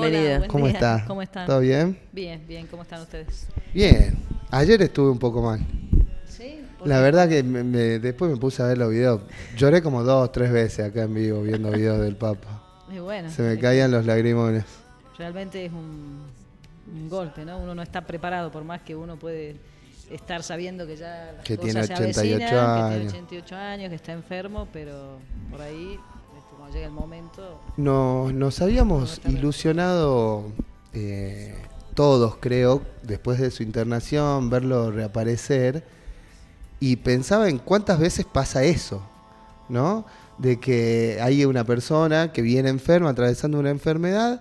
Bienvenida. Hola, ¿Cómo buen día. está? ¿Cómo están? ¿Todo bien? Bien, bien. ¿Cómo están ustedes? Bien. Ayer estuve un poco mal. ¿Sí? ¿Por La qué? verdad que después me puse a ver los videos. Lloré como 2 o 3 veces acá en vivo viendo videos del Papa. Y bueno, Se me es caían que los lagrimones. realmente es un golpe, ¿no? Uno no está preparado, por más que uno puede estar sabiendo que ya las Que cosas tiene se 88 avecinan, que tiene años. 88 años, que está enfermo, pero por ahí, cuando llega el momento, Nos uno habíamos está preparado. ilusionado todos, creo, después de su internación, verlo reaparecer. Y pensaba en cuántas veces pasa eso, ¿no? De que hay una persona que viene enferma, atravesando una enfermedad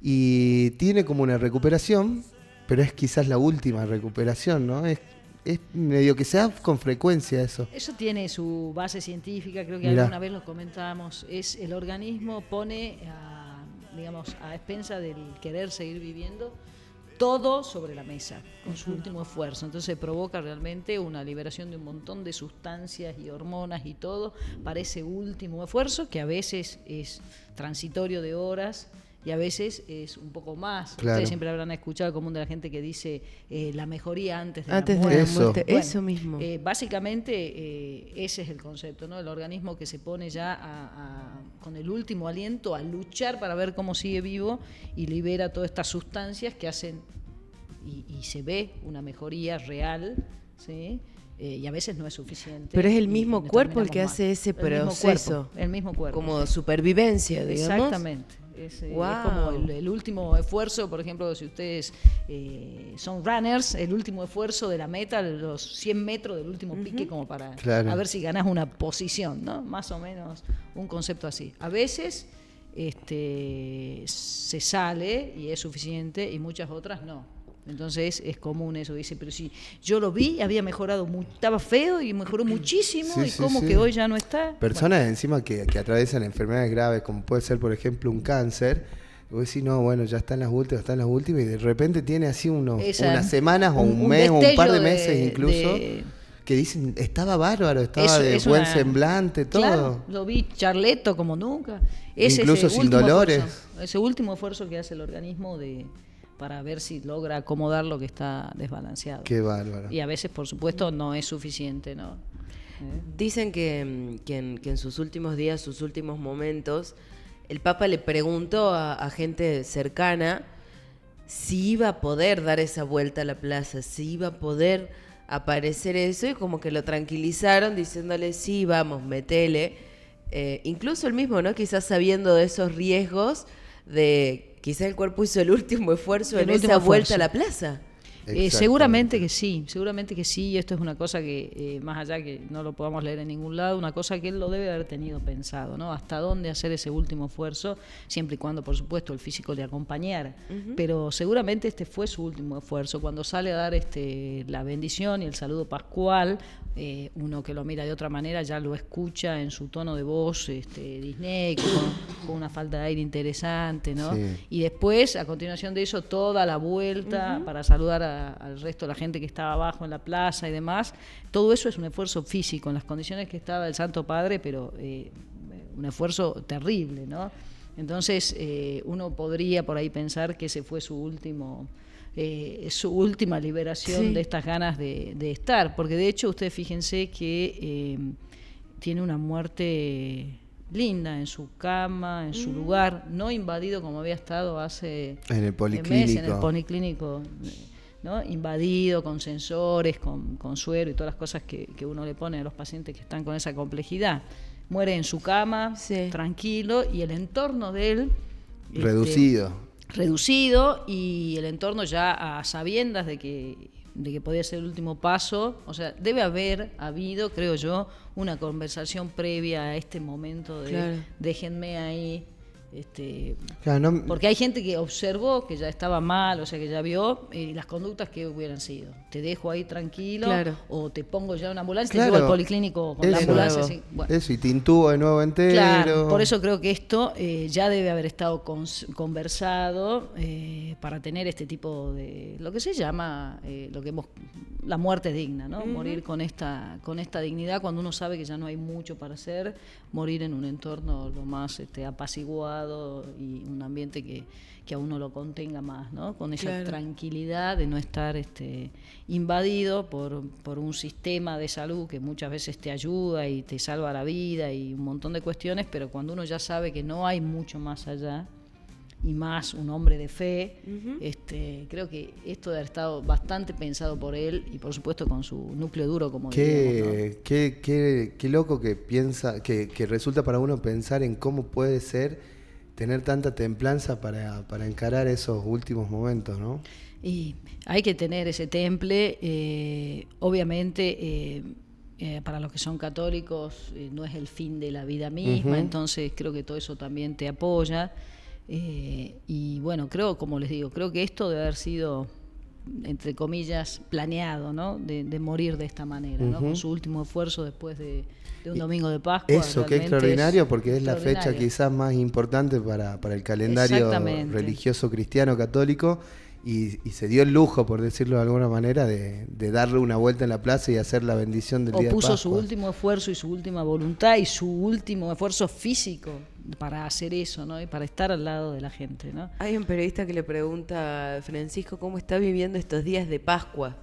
y tiene como una recuperación, pero es quizás la última recuperación, ¿no? Es medio que se da con frecuencia eso. Eso tiene su base científica, creo que Mirá. alguna vez lo comentábamos, es el organismo pone digamos, a expensa del querer seguir viviendo, todo sobre la mesa, con su último esfuerzo. Entonces provoca realmente una liberación de un montón de sustancias y hormonas y todo para ese último esfuerzo, que a veces es transitorio de horas y a veces es un poco más. Claro. Ustedes siempre habrán escuchado el común de la gente que dice la mejoría antes de Antes la de muerte. la Eso. muerte. Bueno, Eso mismo. básicamente ese es el concepto, ¿no? El organismo que se pone ya con el último aliento a luchar para ver cómo sigue vivo y libera todas estas sustancias que hacen y se ve una mejoría real, ¿sí? Y a veces no es suficiente. Pero es el y mismo nos cuerpo el terminamos que mal. hace ese El mismo proceso. cuerpo, el mismo cuerpo. Como sí. supervivencia, digamos. Exactamente. Es como el último esfuerzo, por ejemplo, si ustedes son runners, el último esfuerzo de la meta, los 100 metros del último pique, como para Claro. a ver si ganás una posición, ¿no? Más o menos un concepto así. A veces se sale y es suficiente y muchas otras no. Entonces es común eso, dice, pero si yo lo vi, había mejorado, estaba feo y mejoró muchísimo, Sí, y sí, como sí. que hoy ya no está. Personas encima que atraviesan enfermedades graves, como puede ser, por ejemplo, un cáncer. Y vos decís, no, bueno, ya está en las últimas, y de repente tiene así unas semanas o un mes o un par de destello meses incluso, que dicen, estaba bárbaro, estaba Eso de es buen una- semblante, todo. Claro, lo vi charleto como nunca. Es Incluso ese sin último dolores. ese último esfuerzo que hace el organismo para ver si logra acomodar lo que está desbalanceado. Qué bárbaro. Y a veces, por supuesto, no es suficiente, ¿no? Dicen que en sus últimos días, sus últimos momentos, el Papa le preguntó a gente cercana si iba a poder dar esa vuelta a la plaza, si iba a poder aparecer eso, y como que lo tranquilizaron diciéndole, sí, vamos, metele. Incluso el mismo, ¿no? Quizás sabiendo de esos riesgos de quizás el cuerpo hizo el último esfuerzo El en último esa vuelta esfuerzo. a la plaza. Exactamente. Seguramente que sí, y esto es una cosa que, más allá que no lo podamos leer en ningún lado, una cosa que él lo debe haber tenido pensado, ¿no? Hasta dónde hacer ese último esfuerzo, siempre y cuando, por supuesto, el físico le acompañara. Pero seguramente este fue su último esfuerzo. Cuando sale a dar la bendición y el saludo pascual, uno que lo mira de otra manera ya lo escucha en su tono de voz Disney, con una falta de aire interesante, ¿no? Sí. Y después, a continuación de eso, toda la vuelta para saludar al resto de la gente que estaba abajo en la plaza y demás. Todo eso es un esfuerzo físico, en las condiciones que estaba el Santo Padre, pero un esfuerzo terrible, ¿no? Entonces, uno podría por ahí pensar que ese fue su última liberación Sí. de estas ganas de estar, porque de hecho ustedes fíjense que tiene una muerte linda en su cama, en su lugar, no invadido como había estado hace En el meses, en el policlínico, ¿no? Invadido con sensores, con suero y todas las cosas que uno le pone a los pacientes que están con esa complejidad. Muere en su cama, Sí. tranquilo, y el entorno de él Reducido. y el entorno ya a sabiendas de que podía ser el último paso. O sea, debe haber habido, creo yo, una conversación previa a este momento de Claro. déjenme ahí. Claro, no- Porque hay gente que observó que ya estaba mal, o sea, que ya vio las conductas que hubieran sido. Te dejo ahí tranquilo, Claro. o te pongo ya una ambulancia, te Claro. llevo al policlínico con la Eso. ambulancia. Nuevo. Así, bueno. Eso, y te intubo de nuevo entero. Claro, por eso creo que esto ya debe haber estado conversado para tener este tipo de, lo que se llama, lo que hemos la muerte digna, ¿no? Morir con esta dignidad cuando uno sabe que ya no hay mucho para hacer, morir en un entorno lo más apaciguado y un ambiente que a uno lo contenga más, ¿no? Con esa tranquilidad de no estar invadido por un sistema de salud que muchas veces te ayuda y te salva la vida y un montón de cuestiones, pero cuando uno ya sabe que no hay mucho más allá, y más un hombre de fe, creo que esto debe haber estado bastante pensado por él y por supuesto con su núcleo duro, como diríamos, ¿no? Qué loco que piensa, que resulta para uno pensar en cómo puede ser tener tanta templanza para encarar esos últimos momentos, ¿no? Y hay que tener ese temple, obviamente. Para los que son católicos no es el fin de la vida misma, entonces creo que todo eso también te apoya. Y bueno, como les digo, creo que esto debe haber sido, entre comillas, planeado, ¿no? De morir de esta manera, ¿no? Con su último esfuerzo después de un domingo de Pascua. Eso, qué extraordinario, porque es la fecha quizás más importante para el calendario religioso cristiano católico. Y se dio el lujo, por decirlo de alguna manera, de darle una vuelta en la plaza y hacer la bendición del día de Pascua. Puso su último esfuerzo y su última voluntad y su último esfuerzo físico para hacer eso, ¿no? Y para estar al lado de la gente, ¿no? Hay un periodista que le pregunta a Francisco cómo está viviendo estos días de Pascua.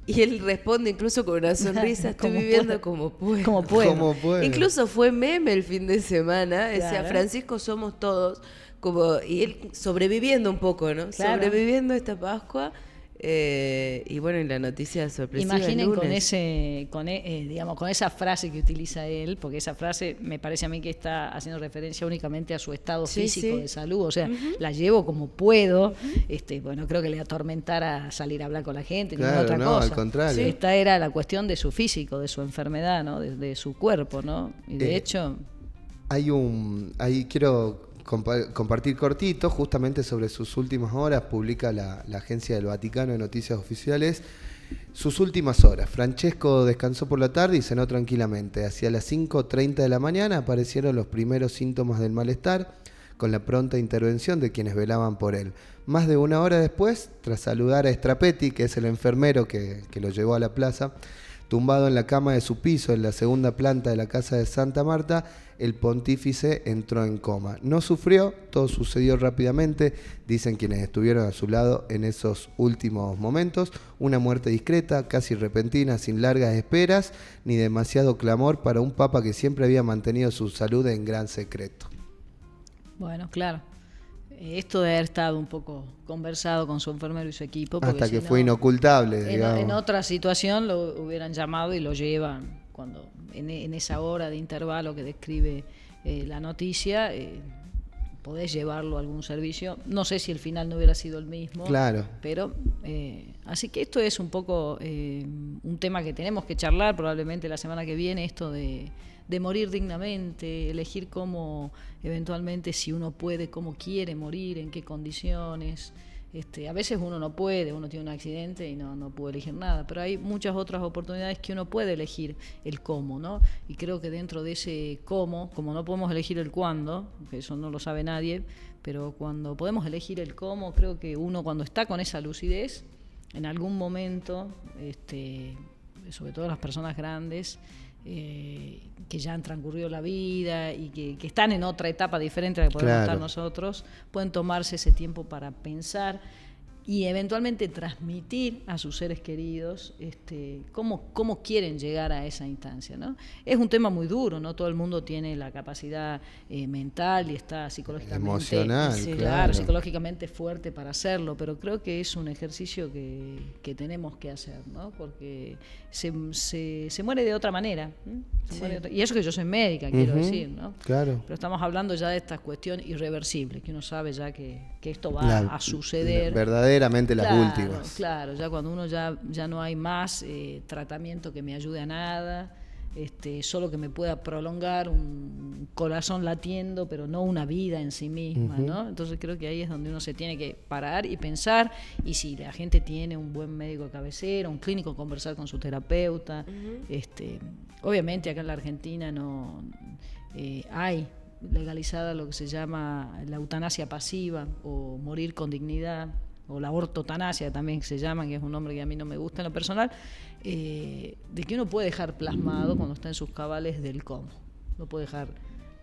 Y él responde incluso con una sonrisa, estoy viviendo como puedo. Como puedo. Incluso fue meme el fin de semana, decía Francisco somos todos, y él sobreviviendo un poco, ¿no? Claro. Sobreviviendo esta Pascua. Y bueno, en la noticia sorpresiva. Imaginen con esa frase que utiliza él, porque esa frase me parece a mí que está haciendo referencia únicamente a su estado físico de salud, o sea, la llevo como puedo. Bueno, creo que le atormentara salir a hablar con la gente, ni otra cosa. Al contrario. Esta era la cuestión de su físico, de su enfermedad, ¿no? De su cuerpo, ¿no? Y de hecho ahí quiero compartir cortito, justamente sobre sus últimas horas, publica la Agencia del Vaticano de Noticias Oficiales, sus últimas horas. Francesco descansó por la tarde y cenó tranquilamente. Hacia las 5:30 de la mañana aparecieron los primeros síntomas del malestar, con la pronta intervención de quienes velaban por él. Más de una hora después, tras saludar a Strapetti, que es el enfermero que lo llevó a la plaza, tumbado en la cama de su piso en la segunda planta de la casa de Santa Marta, el pontífice entró en coma. No sufrió, todo sucedió rápidamente, dicen quienes estuvieron a su lado en esos últimos momentos. Una muerte discreta, casi repentina, sin largas esperas, ni demasiado clamor para un papa que siempre había mantenido su salud en gran secreto. Bueno, claro. Esto de haber estado un poco conversado con su enfermero y su equipo. Hasta que fue inocultable, digamos. En otra situación lo hubieran llamado y lo llevan cuando en esa hora de intervalo que describe la noticia, podés llevarlo a algún servicio. No sé si el final no hubiera sido el mismo. Claro. Pero, así que esto es un poco un tema que tenemos que charlar probablemente la semana que viene, esto de morir dignamente, elegir cómo, eventualmente, si uno puede, cómo quiere morir, en qué condiciones. A veces uno no puede, uno tiene un accidente y no puede elegir nada, pero hay muchas otras oportunidades que uno puede elegir el cómo, ¿no? Y creo que dentro de ese cómo, como no podemos elegir el cuándo, que eso no lo sabe nadie, pero cuando podemos elegir el cómo, creo que uno cuando está con esa lucidez, en algún momento, sobre todo las personas grandes, que ya han transcurrido la vida y que están en otra etapa diferente a la que podemos estar nosotros, pueden tomarse ese tiempo para pensar y eventualmente transmitir a sus seres queridos cómo quieren llegar a esa instancia, ¿no? Es un tema muy duro, no todo el mundo tiene la capacidad mental y está psicológicamente emocional, claro, psicológicamente fuerte para hacerlo, pero creo que es un ejercicio que tenemos que hacer, ¿no? Porque se muere de otra manera, y eso que yo soy médica, quiero decir, ¿no? Claro. Pero estamos hablando ya de esta cuestión irreversible, que uno sabe ya que esto va a suceder. Verdaderamente las últimas. Claro, ya cuando uno ya no hay más tratamiento que me ayude a nada, solo que me pueda prolongar un corazón latiendo, pero no una vida en sí misma, ¿no? Entonces creo que ahí es donde uno se tiene que parar y pensar, y si la gente tiene un buen médico de cabecera, un clínico, conversar con su terapeuta. Obviamente acá en la Argentina no hay legalizada lo que se llama la eutanasia pasiva o morir con dignidad. o la ortotanasia también se llama, que es un nombre que a mí no me gusta en lo personal, de que uno puede dejar plasmado cuando está en sus cabales del cómo. Lo puede dejar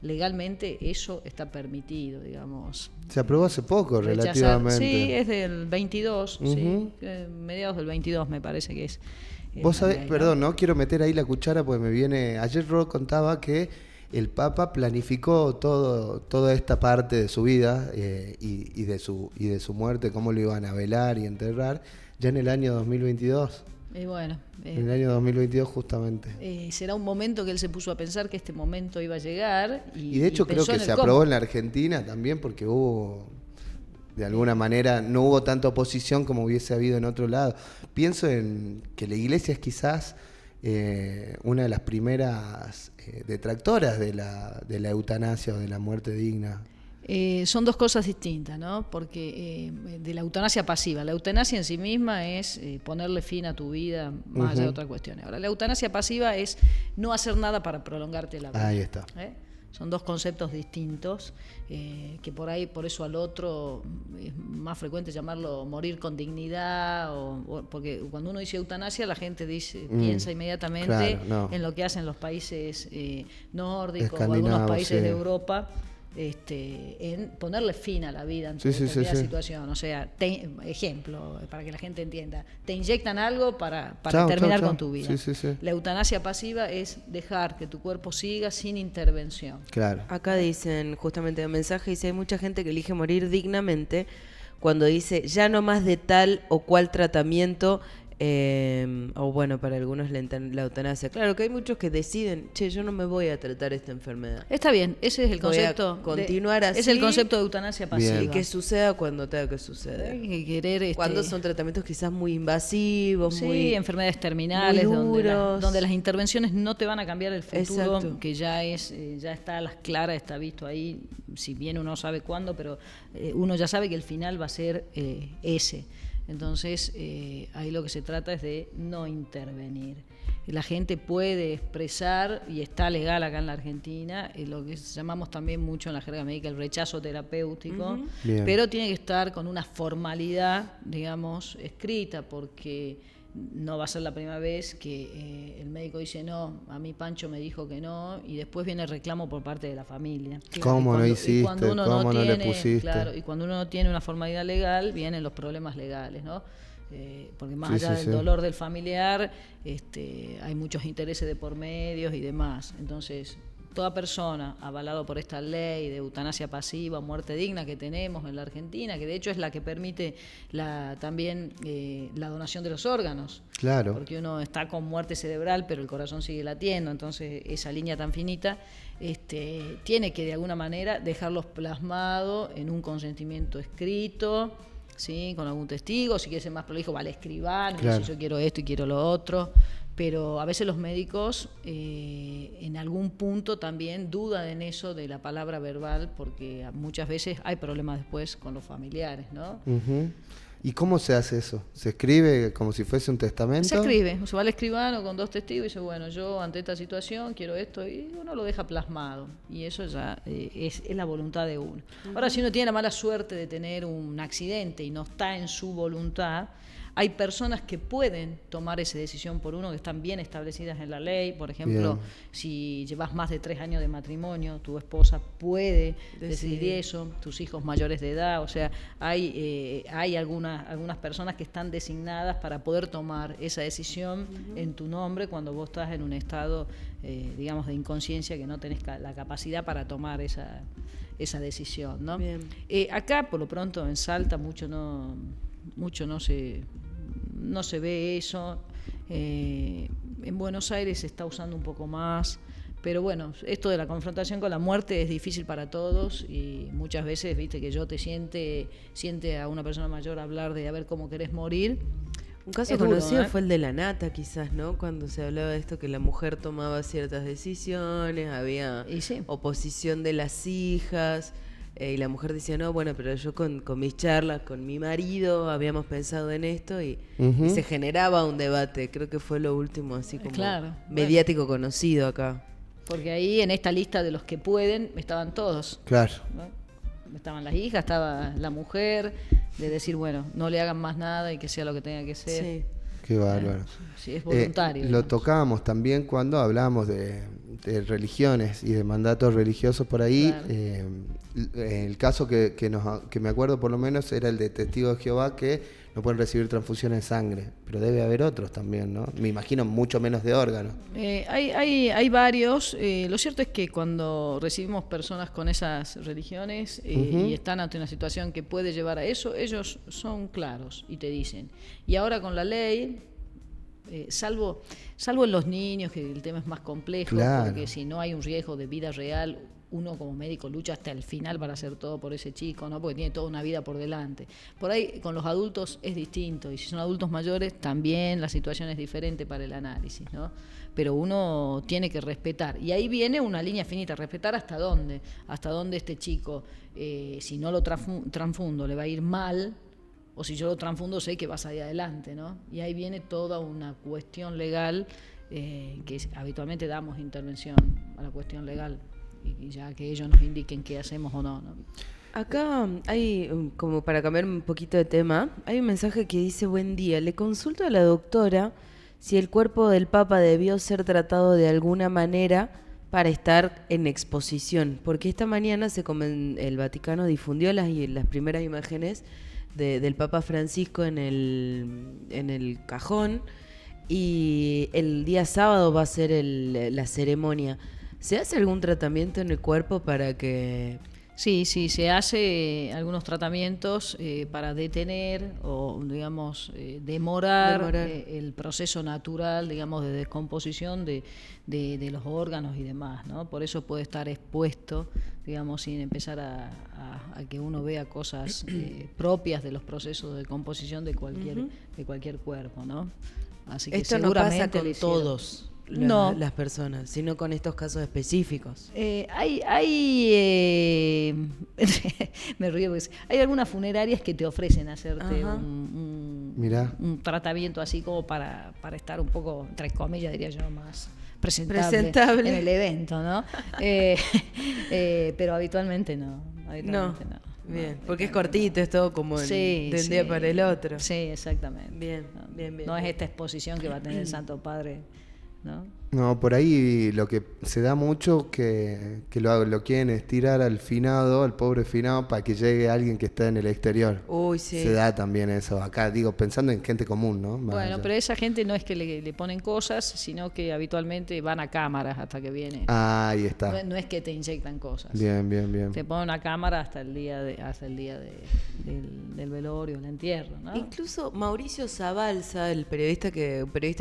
legalmente, eso está permitido, digamos. Se aprobó hace poco, Rechazar. relativamente. Sí, es del 22, Ujú. mediados del 22 me parece que es. Vos sabés, ley, ¿no? perdón, no quiero meter ahí la cuchara porque me viene. Ayer Ro contaba que el Papa planificó toda esta parte de su vida y de su muerte, cómo lo iban a velar y enterrar, ya en el año 2022. Y bueno, En el año 2022 justamente. será un momento que él se puso a pensar que este momento iba a llegar. Y de hecho creo pensó que en el se cómo. aprobó en la Argentina también porque hubo, de alguna manera, no hubo tanta oposición como hubiese habido en otro lado. Pienso en que la Iglesia es quizás una de las primeras detractoras de la eutanasia o de la muerte digna. Son dos cosas distintas, ¿no? Porque de la eutanasia pasiva, la eutanasia en sí misma es ponerle fin a tu vida, más allá de otras cuestiones. Ahora, la eutanasia pasiva es no hacer nada para prolongarte la vida. Ahí está. Son dos conceptos distintos, que por eso al otro es más frecuente llamarlo morir con dignidad, porque cuando uno dice eutanasia la gente piensa inmediatamente claro, no. en lo que hacen los países nórdicos o algunos países sí. de Europa, en ponerle fin a la vida en Sí, determinada sí. situación. O sea, ejemplo, para que la gente entienda, te inyectan algo para Chao, terminar chao. con tu vida. Sí. La eutanasia pasiva es dejar que tu cuerpo siga sin intervención. Claro. Acá dicen, justamente en el mensaje, dice, hay mucha gente que elige morir dignamente cuando dice, ya no más de tal o cual tratamiento, o bueno, para algunos la eutanasia. Claro que hay muchos que deciden, che, yo no me voy a tratar esta enfermedad. Está bien, ese es el Voy a concepto. continuar así. Es el concepto de eutanasia pasiva. Bien. Y que suceda cuando tenga que suceder. Hay que querer, Cuando son tratamientos quizás muy invasivos, sí, muy enfermedades terminales, muy donde duros. las intervenciones no te van a cambiar el futuro, Exacto. que ya está a las claras, está visto ahí, si bien uno sabe cuándo, pero uno ya sabe que el final va a ser ese. Entonces, ahí lo que se trata es de no intervenir. La gente puede expresar, y está legal acá en la Argentina, lo que llamamos también mucho en la jerga médica el rechazo terapéutico, Bien. pero tiene que estar con una formalidad, digamos, escrita, porque no va a ser la primera vez que el médico dice no, a mí Pancho me dijo que no, y después viene el reclamo por parte de la familia. ¿Cómo no hiciste? Cuando uno ¿Cómo no le tiene, pusiste? claro, y cuando uno no tiene una formalidad legal, vienen los problemas legales, ¿no? Porque más allá del dolor del familiar, hay muchos intereses de por medios y demás. Entonces, toda persona avalado por esta ley de eutanasia pasiva, muerte digna que tenemos en la Argentina, que de hecho es la que permite también la donación de los órganos. Claro. Porque uno está con muerte cerebral, pero el corazón sigue latiendo, entonces esa línea tan finita tiene que de alguna manera dejarlos plasmados en un consentimiento escrito, ¿sí? Con algún testigo, si quiere ser más prolijo, va al escribano, Claro. si yo quiero esto y quiero lo otro. Pero a veces los médicos en algún punto también dudan en eso de la palabra verbal, porque muchas veces hay problemas después con los familiares, ¿no? Ujú. ¿Y cómo se hace eso? ¿Se escribe como si fuese un testamento? Se escribe, se va al escribano con 2 testigos y dice, bueno, yo ante esta situación quiero esto, y uno lo deja plasmado, y eso ya es la voluntad de uno. Ahora, si uno tiene la mala suerte de tener un accidente y no está en su voluntad, hay personas que pueden tomar esa decisión por uno, que están bien establecidas en la ley. Por ejemplo, Bien. si llevas más de 3 años de matrimonio, tu esposa puede decidir eso, tus hijos mayores de edad. O sea, hay algunas personas que están designadas para poder tomar esa decisión en tu nombre cuando vos estás en un estado, digamos, de inconsciencia, que no tenés la capacidad para tomar esa decisión, ¿no? Bien. Acá, por lo pronto, en Salta mucho no se ve eso. En Buenos Aires se está usando un poco más, pero bueno, esto de la confrontación con la muerte es difícil para todos, y muchas veces, viste, que yo te siente a una persona mayor hablar de a ver cómo querés morir. Un caso Es duro, conocido ¿eh? fue el de la nata, quizás, ¿no? Cuando se hablaba de esto, que la mujer tomaba ciertas decisiones, había Y sí. oposición de las hijas, y la mujer decía, no, bueno, pero yo con mis charlas, con mi marido, habíamos pensado en esto, y se generaba un debate. Creo que fue lo último así como Claro, mediático conocido acá. Porque ahí en esta lista de los que pueden estaban todos, Claro. ¿no? estaban las hijas, estaba la mujer, de decir, bueno, no le hagan más nada y que sea lo que tenga que ser. Sí. Qué bárbaro. Sí, es voluntario. Lo digamos. tocábamos también cuando hablábamos de religiones y de mandatos religiosos por ahí. Claro. El caso que me acuerdo por lo menos era el de testigos de Jehová, que no pueden recibir transfusiones de sangre, pero debe haber otros también, ¿no? Me imagino mucho menos de órganos. Hay varios. Lo cierto es que cuando recibimos personas con esas religiones y están ante una situación que puede llevar a eso, ellos son claros y te dicen. Y ahora con la ley, salvo en los niños, que el tema es más complejo, Claro. porque si no hay un riesgo de vida real, uno como médico lucha hasta el final para hacer todo por ese chico, ¿no? Porque tiene toda una vida por delante. Por ahí con los adultos es distinto, y si son adultos mayores también la situación es diferente para el análisis, ¿no? Pero uno tiene que respetar, y ahí viene una línea finita, respetar hasta dónde este chico, si no lo transfundo le va a ir mal, o si yo lo transfundo sé que va a salir adelante, ¿no? Y ahí viene toda una cuestión legal, que habitualmente damos intervención a la cuestión legal, y ya que ellos nos indiquen qué hacemos o no, ¿no? Acá hay, como para cambiar un poquito de tema, hay un mensaje que dice: buen día, le consulto a la doctora si el cuerpo del Papa debió ser tratado de alguna manera para estar en exposición, porque esta mañana el Vaticano difundió las primeras imágenes del Papa Francisco en el cajón, y el día sábado va a ser la ceremonia. ¿Se hace algún tratamiento en el cuerpo para que...? Sí, se hace algunos tratamientos para detener o, digamos, demorar. El proceso natural, digamos, de descomposición de los órganos y demás, ¿no? Por eso puede estar expuesto, digamos, sin empezar a que uno vea cosas propias de los procesos de composición de cualquier cuerpo, ¿no? Así que esto no pasa con todos las personas, sino con estos casos específicos. Me río porque hay algunas funerarias que te ofrecen hacerte un tratamiento así como para estar un poco, entre comillas, diría yo, más presentable en el evento, ¿no? Pero habitualmente no. No. Bien, porque es cortito, es todo como del día para el otro. Sí, exactamente. Bien. No es esta exposición que va a tener el Santo Padre, ¿no? No, por ahí lo que se da mucho que lo quieren estirar al finado, al pobre finado, para que llegue alguien que está en el exterior. Uy, sí. Se da también eso. Acá digo, pensando en gente común, ¿no? Bueno, pero esa gente no es que le ponen cosas, sino que habitualmente van a cámaras hasta que viene. Ah, ahí está. No es que te inyectan cosas. Bien. Te ponen una cámara hasta el día del velorio, el entierro, ¿no? Incluso Mauricio Zabalza, un periodista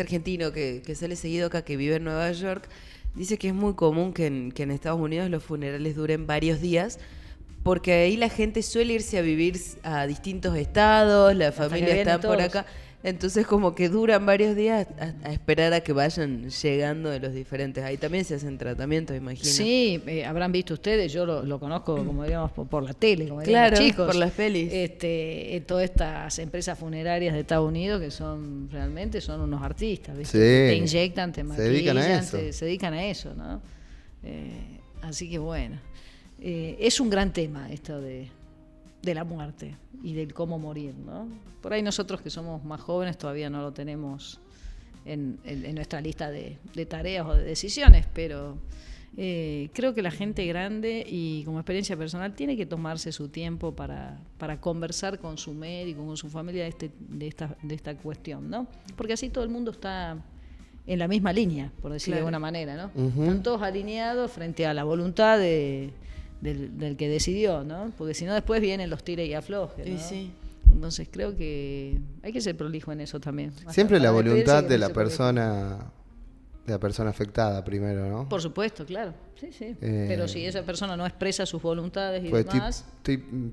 argentino que sale seguido acá, que vive en Nueva York, dice que es muy común que en Estados Unidos los funerales duren varios días, porque ahí la gente suele irse a vivir a distintos estados, la familia está por acá, entonces como que duran varios días a esperar a que vayan llegando de los diferentes. Ahí también se hacen tratamientos, imagino. Sí, habrán visto ustedes, yo lo conozco, como digamos, por la tele, como dirían claro, los chicos. Por las pelis. Todas estas empresas funerarias de Estados Unidos que realmente son unos artistas, ¿viste? Sí. Te inyectan, te maquillan, se dedican a eso. ¿no? Así que bueno, es un gran tema esto de la muerte y del cómo morir, ¿no? Por ahí nosotros que somos más jóvenes todavía no lo tenemos en nuestra lista de tareas o de decisiones, pero creo que la gente grande y como experiencia personal tiene que tomarse su tiempo para conversar con su médico, con su familia de esta cuestión, ¿no? Porque así todo el mundo está en la misma línea, por decirlo de alguna manera, ¿no? Están todos alineados frente a la voluntad del que decidió, ¿no? Porque si no después vienen los tire y afloje, ¿no? Sí. Entonces creo que hay que ser prolijo en eso también. Siempre la voluntad de la persona afectada primero, ¿no? Por supuesto, claro. Sí. Pero si esa persona no expresa sus voluntades y pues demás...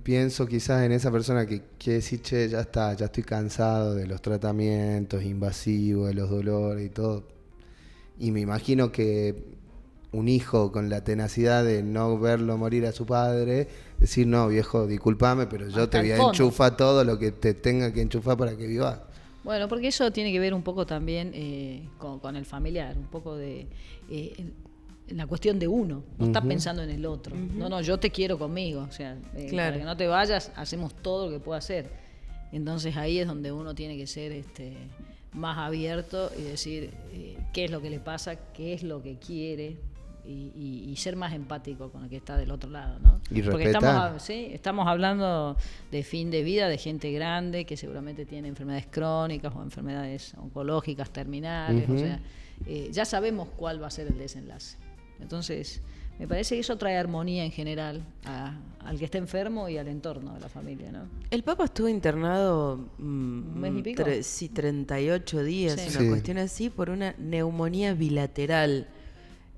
pienso quizás en esa persona que quiere decir, che, ya estoy cansado de los tratamientos invasivos, de los dolores y todo. Y me imagino que un hijo con la tenacidad de no verlo morir a su padre, decir, no, viejo, discúlpame, pero yo te voy a enchufar todo lo que te tenga que enchufar para que vivas. Bueno, porque eso tiene que ver un poco también con el familiar, un poco de... en la cuestión de uno, no está pensando en el otro. No, yo te quiero conmigo, o sea, Claro. para que no te vayas, hacemos todo lo que pueda hacer. Entonces ahí es donde uno tiene que ser más abierto y decir qué es lo que le pasa, qué es lo que quiere y ser más empático con el que está del otro lado, ¿no? Y Porque respetar. estamos hablando de fin de vida de gente grande que seguramente tiene enfermedades crónicas o enfermedades oncológicas terminales, o sea, ya sabemos cuál va a ser el desenlace. Entonces, me parece que eso trae armonía en general al que está enfermo y al entorno de la familia, ¿no? El Papa estuvo internado ¿Un mes y pico? 38 días, Sí. una Sí. cuestión así, por una neumonía bilateral.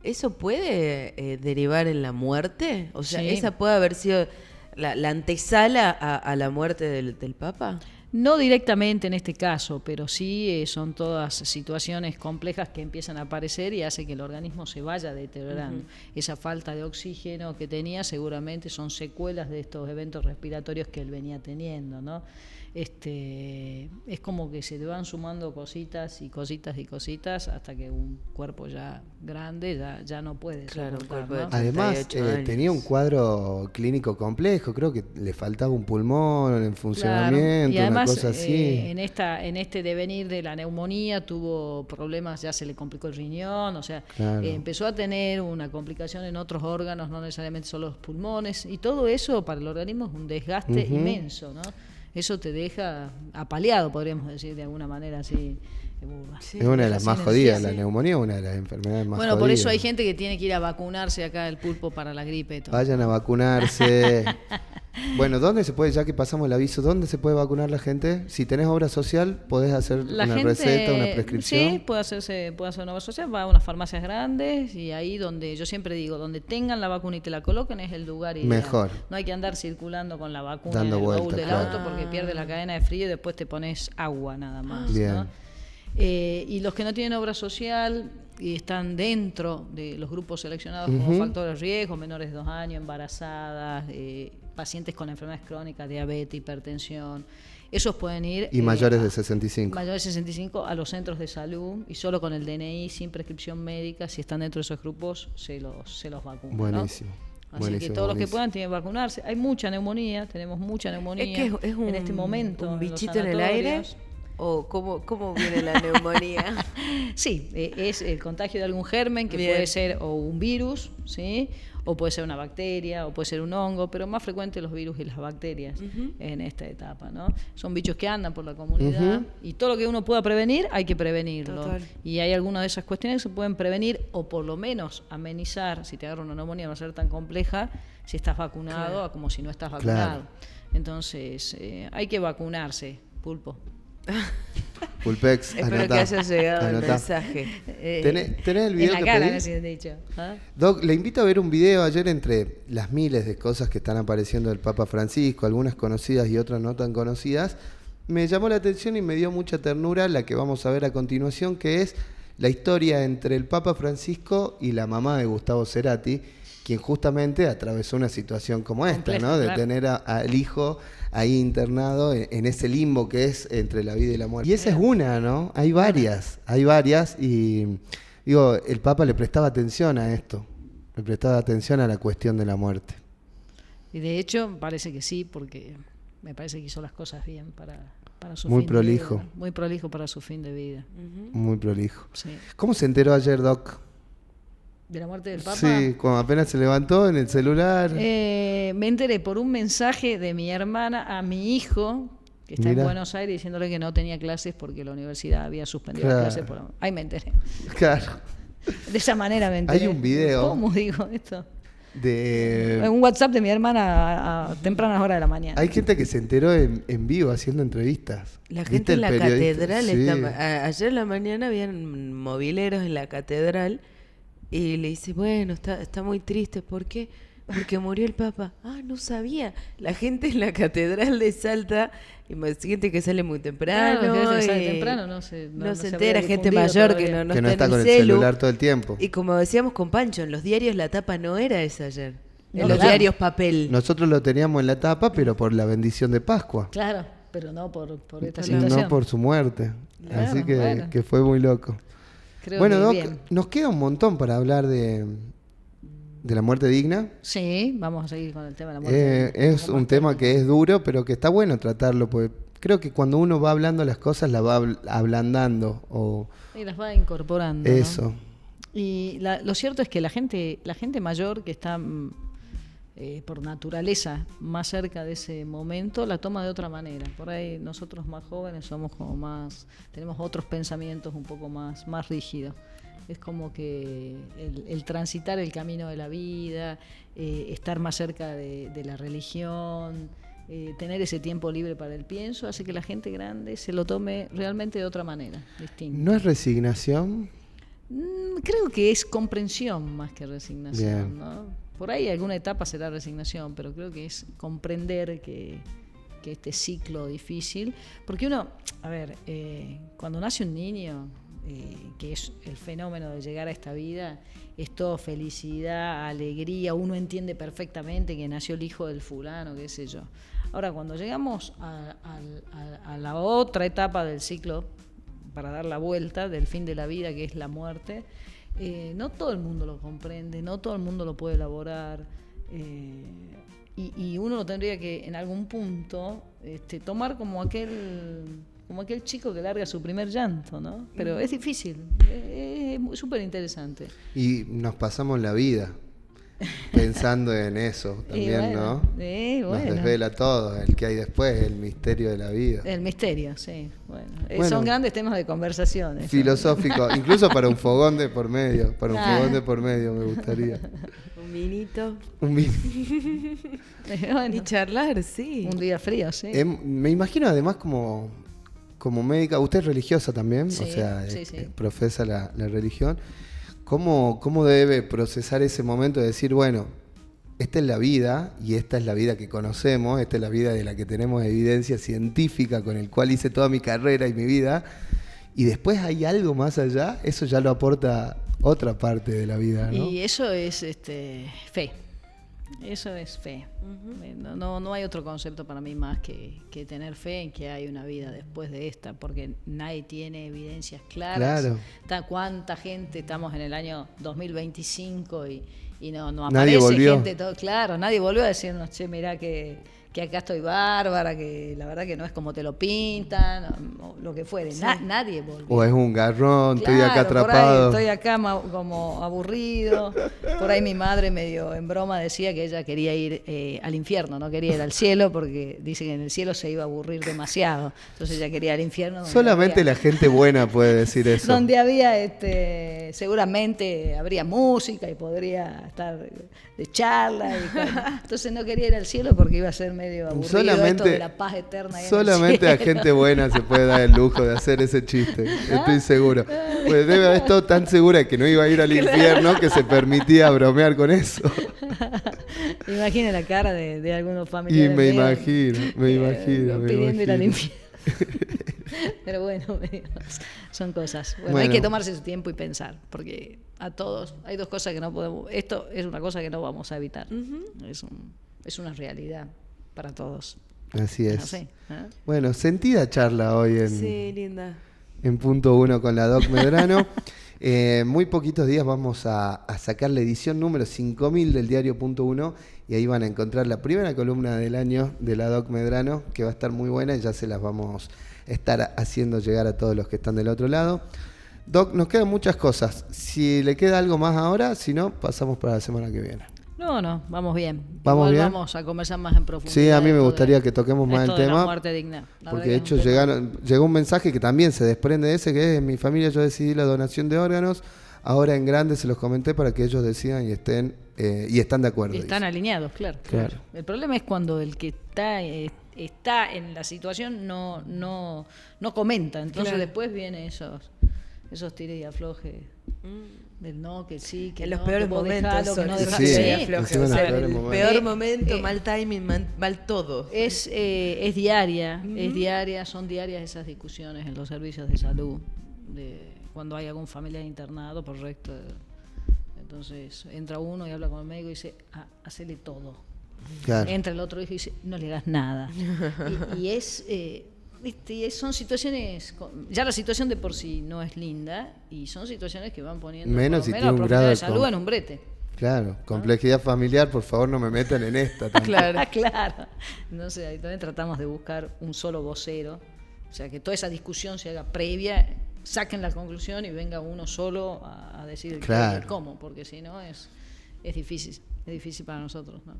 ¿Eso puede derivar en la muerte? O sea, Sí. ¿esa puede haber sido la antesala a la muerte del Papa? No directamente en este caso, pero sí son todas situaciones complejas que empiezan a aparecer y hace que el organismo se vaya deteriorando. Esa falta de oxígeno que tenía seguramente son secuelas de estos eventos respiratorios que él venía teniendo, ¿no? Es como que se te van sumando cositas y cositas y cositas hasta que un cuerpo ya grande ya no puede Claro, un soportar, cuerpo de ¿no? Además, 38 años. tenía un cuadro clínico complejo, creo que le faltaba un pulmón en funcionamiento, Claro. Y además, una cosa así. en este devenir de la neumonía tuvo problemas, ya se le complicó el riñón, o sea, Claro. empezó a tener una complicación en otros órganos, no necesariamente solo los pulmones, y todo eso para el organismo es un desgaste inmenso, ¿no? Eso te deja apaleado, podríamos decir de alguna manera así. Sí. Es una de las sin más jodidas, energía, la sí. neumonía es una de las enfermedades más Bueno, jodidas. por eso hay gente que tiene que ir a vacunarse acá el pulpo para la gripe y todo. Vayan a vacunarse. Bueno, ¿dónde se puede, ya que pasamos el aviso, dónde se puede vacunar la gente? Si tenés obra social, podés hacer La una gente, receta, una prescripción. Sí, puede hacer una obra social, va a unas farmacias grandes y ahí donde, yo siempre digo, donde tengan la vacuna y te la coloquen es el lugar ideal. Mejor. No hay que andar circulando con la vacuna Dando en el baúl vueltas, del claro. auto porque pierdes la cadena de frío y después te pones agua nada más. Bien. ¿no? Y los que no tienen obra social y están dentro de los grupos seleccionados como factores de riesgo, menores de 2 años, embarazadas, pacientes con enfermedades crónicas, diabetes, hipertensión, esos pueden ir... Y mayores de 65. Mayores de 65 a los centros de salud y solo con el DNI, sin prescripción médica, si están dentro de esos grupos, se los vacunan. Buenísimo. ¿no? Así buenísimo, que todos los que buenísimo. puedan tienen que vacunarse. Hay mucha neumonía, tenemos mucha neumonía Es que es un, en este momento. un en los bichito en el aire. sanatorios. ¿O cómo viene la neumonía? Sí, es el contagio de algún germen que Bien. puede ser o un virus, ¿sí? O puede ser una bacteria, o puede ser un hongo, pero más frecuente los virus y las bacterias en esta etapa, ¿no? Son bichos que andan por la comunidad y todo lo que uno pueda prevenir hay que prevenirlo. Total. Y hay algunas de esas cuestiones que se pueden prevenir o por lo menos amenizar. Si te agarra una neumonía no va a ser tan compleja si estás vacunado Claro. a como si no estás vacunado. Claro. Entonces, hay que vacunarse, pulpo. Pulpex, Espero anotá, que haya llegado el anotá. mensaje. ¿Tenés el video en la que cara, pedí? me has dicho. ¿Ah? Doc, le invito a ver un video ayer entre las miles de cosas que están apareciendo del Papa Francisco, algunas conocidas y otras no tan conocidas. Me llamó la atención y me dio mucha ternura la que vamos a ver a continuación, que es la historia entre el Papa Francisco y la mamá de Gustavo Cerati, quien justamente atravesó una situación como esta, Compleja, ¿no? De claro. tener al hijo ahí internado en ese limbo que es entre la vida y la muerte. Y esa es una, ¿no? Hay varias y digo, el Papa le prestaba atención a esto, le prestaba atención a la cuestión de la muerte. Y de hecho, parece que sí, porque me parece que hizo las cosas bien para su Muy fin prolijo. de vida. Muy prolijo para su fin de vida. Muy prolijo. Sí. ¿Cómo se enteró ayer, Doc? ¿De la muerte del Papa? Sí, cuando apenas se levantó en el celular. Me enteré por un mensaje de mi hermana a mi hijo, que está Mirá. en Buenos Aires, diciéndole que no tenía clases porque la universidad había suspendido Claro. las clases. Ahí me enteré. Claro. De esa manera me enteré. Hay un video. ¿Cómo digo esto? De... Un WhatsApp de mi hermana a tempranas horas de la mañana. Hay gente que se enteró en vivo haciendo entrevistas. La ¿Viste gente en el la periodista? catedral, Sí. ayer en la mañana habían mobileros en la catedral y le dice, bueno, está muy triste, ¿por qué? Porque murió el Papa. Ah, no sabía. La gente en la catedral de Salta, imagínate que sale muy temprano. Claro, que sale y temprano, no se se habría entera, gente difundido mayor todavía. que no Que no está está en con el el celu. celular todo el tiempo. Y como decíamos con Pancho, en los diarios la tapa no era esa ayer. No, En los claro. diarios papel. Nosotros lo teníamos en la tapa, pero por la bendición de Pascua. Claro, pero no por esta No situación. por su muerte. Claro, Así que, bueno. que fue muy loco. Creo Bueno, que Doc, bien. nos queda un montón para hablar de de la muerte digna. Sí, vamos a seguir con el tema de la muerte. Es un tema que es duro, pero que está bueno tratarlo, porque creo que cuando uno va hablando las cosas, las va ablandando. Y las va incorporando. Eso. ¿No? Y lo cierto es que la gente mayor que está por naturaleza más cerca de ese momento la toma de otra manera. Por ahí nosotros más jóvenes somos como más, tenemos otros pensamientos un poco más rígidos. Es como que el transitar el camino de la vida, estar más cerca de la religión, tener ese tiempo libre para el pienso, hace que la gente grande se lo tome realmente de otra manera, distinta. ¿No es resignación? Creo que es comprensión más que resignación, Bien. ¿no? Por ahí alguna etapa será resignación, pero creo que es comprender que este ciclo difícil, porque uno, a ver, cuando nace un niño, que es el fenómeno de llegar a esta vida, es todo felicidad, alegría, uno entiende perfectamente que nació el hijo del fulano, qué sé yo. Ahora, cuando llegamos a la otra etapa del ciclo, para dar la vuelta del fin de la vida, que es la muerte, no todo el mundo lo comprende, no todo el mundo lo puede elaborar, y uno lo tendría que en algún punto tomar como aquel chico que larga su primer llanto, ¿no? Pero es difícil, es súper interesante. Y nos pasamos la vida pensando en eso también, bueno, ¿no? Bueno. Nos desvela todo, el que hay después, el misterio de la vida. El misterio, sí. Bueno, son grandes temas de conversaciones. Filosófico, incluso para un fogón de por medio, me gustaría. Un vinito. Bueno, Y charlar, sí. un día frío, sí. Me imagino además como médica, usted es religiosa también, Sí, o sea, sí. profesa la religión. ¿Cómo debe procesar ese momento de decir, bueno, esta es la vida y esta es la vida que conocemos, esta es la vida de la que tenemos evidencia científica con el cual hice toda mi carrera y mi vida, y después hay algo más allá? Eso ya lo aporta otra parte de la vida, ¿no? Y eso es fe. Eso es fe. No hay otro concepto para mí más que tener fe en que hay una vida después de esta, porque nadie tiene evidencias claras. Claro. ¿Cuánta gente estamos en el año 2025 y no Nadie aparece volvió. gente? Claro, nadie volvió a decirnos, che, mirá que acá estoy bárbara, que la verdad que no es como te lo pintan, o lo que fuere. Sí. Nadie volvió. O es un garrón, Claro, estoy acá atrapado. Por ahí estoy acá como aburrido. Por ahí mi madre medio en broma decía que ella quería ir al infierno, no quería ir al cielo porque dice que en el cielo se iba a aburrir demasiado. Entonces ella quería ir al infierno. Solamente la gente buena puede decir eso. Donde había, seguramente habría música y podría estar de charla. Entonces no quería ir al cielo porque iba a ser medio aburrido esto de la paz eterna. Ahí Solamente en a el cielo. gente buena se puede dar el lujo de hacer ese chiste, estoy seguro. Pues debe haber estado tan segura que no iba a ir al infierno que se permitía bromear con eso. Imagina la cara de algunos familiares. Y me imagino. Pidiendo ir al infierno. Pero bueno, son cosas. Bueno, hay que tomarse su tiempo y pensar, porque a todos hay dos cosas que no podemos. Esto es una cosa que no vamos a evitar. Es una realidad para todos. Así es. Así, ¿eh? Bueno, sentida charla hoy Sí, linda. en Punto Uno con la Doc Medrano. Muy poquitos días vamos a sacar la edición número 5000 del diario Punto Uno y ahí van a encontrar la primera columna del año de la Doc Medrano, que va a estar muy buena y ya se las vamos a estar haciendo llegar a todos los que están del otro lado. Doc, nos quedan muchas cosas. Si le queda algo más ahora, si no, pasamos para la semana que viene. No, vamos bien. ¿Vamos Igual bien? Vamos a conversar más en profundidad. Sí, a mí me esto gustaría que toquemos más el esto de la tema. muerte digna. La Porque verdad de que hecho es un tema. llegó un mensaje que también se desprende de ese, que es: en mi familia yo decidí la donación de órganos, ahora en grande se los comenté para que ellos decidan y están de acuerdo. Están dice. alineados, claro. El problema es cuando el que está en la situación no comenta, entonces Claro. después vienen esos tires y aflojes del no, que sí, que En los no, peores que vos momentos. dejalo, que no son dejalo. Sí, tira y Sí, afloje. encima en O los sea, peores el momentos. peor momento, mal timing, mal todo. es diaria, son diarias esas discusiones en los servicios de salud, cuando hay algún familiar internado por recto. Entonces entra uno y habla con el médico y dice, hacele todo. Claro. Entra el otro hijo y dice, no le hagas nada. Son situaciones, ya la situación de por sí no es linda y son situaciones que van poniendo Menos por si lo tiene un los grado profesionales de de salud en un brete. Claro, complejidad familiar, por favor no me metan en esta también. Claro. Claro. No sé, ahí también tratamos de buscar un solo vocero, o sea, que toda esa discusión se haga previa, saquen la conclusión y venga uno solo a decir el qué y el cómo, porque si no es difícil para nosotros, ¿no?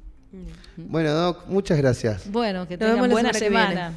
Bueno, Doc, muchas gracias. Bueno, que Nos vemos tengan la buena semana que viene. semana.